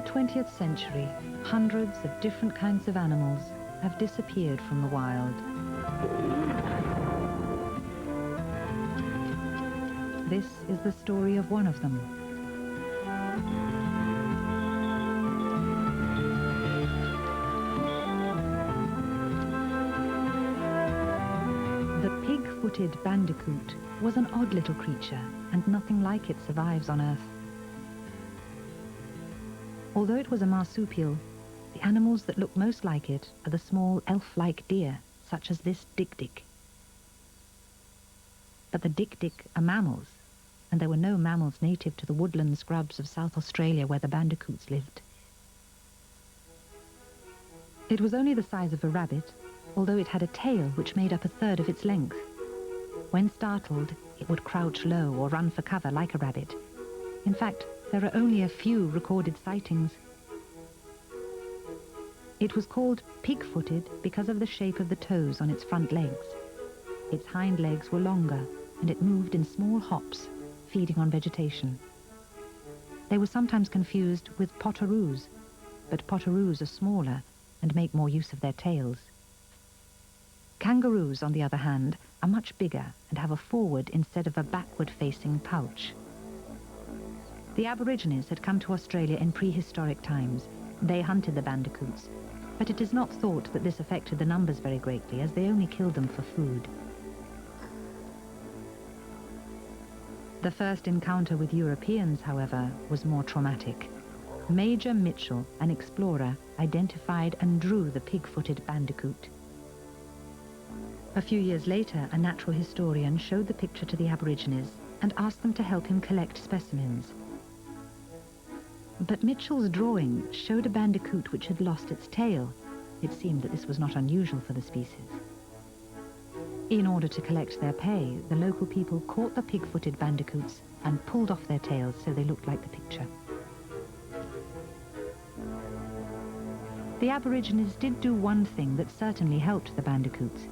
the 20th century, hundreds of different kinds of animals have disappeared from the wild. This is the story of one of them. The pig-footed bandicoot was an odd little creature, and nothing like it survives on Earth. Although it was a marsupial, the animals that look most like it are the small elf-like deer, such as this dik-dik. But the dik-dik are mammals, and there were no mammals native to the woodland scrubs of South Australia where the bandicoots lived. It was only the size of a rabbit, although it had a tail which made up a third of its length. When startled, it would crouch low or run for cover like a rabbit. In fact, there are only a few recorded sightings. It was called pig-footed because of the shape of the toes on its front legs. Its hind legs were longer, and it moved in small hops, feeding on vegetation. They were sometimes confused with potoroos, but potoroos are smaller and make more use of their tails. Kangaroos, on the other hand, are much bigger and have a forward instead of a backward-facing pouch. The Aborigines had come to Australia in prehistoric times. They hunted the bandicoots, but it is not thought that this affected the numbers very greatly, as they only killed them for food. The first encounter with Europeans, however, was more traumatic. Major Mitchell, an explorer, identified and drew the pig-footed bandicoot. A few years later, a natural historian showed the picture to the Aborigines and asked them to help him collect specimens. But Mitchell's drawing showed a bandicoot which had lost its tail. It seemed that this was not unusual for the species. In order to collect their pay, the local people caught the pig-footed bandicoots and pulled off their tails so they looked like the picture. The Aborigines did do one thing that certainly helped the bandicoots.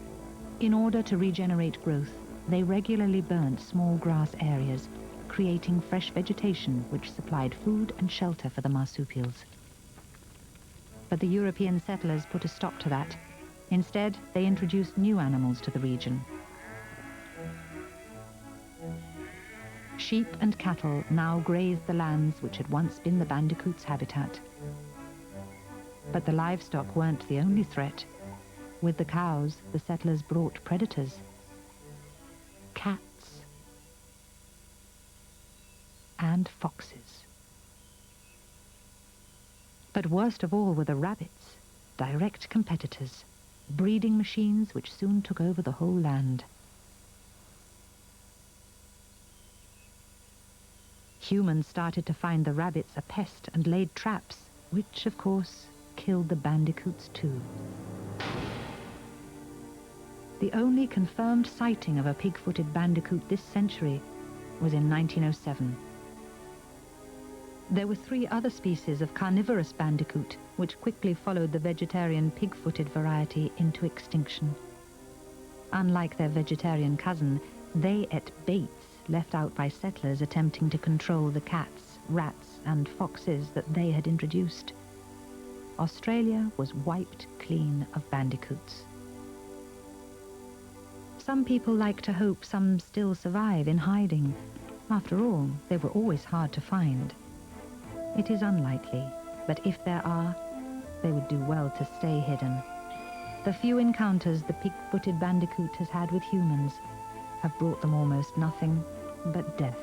In order to regenerate growth, they regularly burnt small grass areas, creating fresh vegetation which supplied food and shelter for the marsupials. But the European settlers put a stop to that. Instead, they introduced new animals to the region. Sheep and cattle now grazed the lands which had once been the bandicoot's habitat. But the livestock weren't the only threat. With the cows, the settlers brought predators. Cats and foxes. But worst of all were the rabbits, direct competitors, breeding machines which soon took over the whole land. Humans started to find the rabbits a pest and laid traps, which, of course, killed the bandicoots too. The only confirmed sighting of a pig-footed bandicoot this century was in 1907. There were 3 other species of carnivorous bandicoot which quickly followed the vegetarian pig-footed variety into extinction. Unlike their vegetarian cousin, they ate baits left out by settlers attempting to control the cats, rats, and foxes that they had introduced. Australia was wiped clean of bandicoots. Some people like to hope some still survive in hiding. After all, they were always hard to find. It is unlikely, but if there are, they would do well to stay hidden. The few encounters the pig-footed bandicoot has had with humans have brought them almost nothing but death.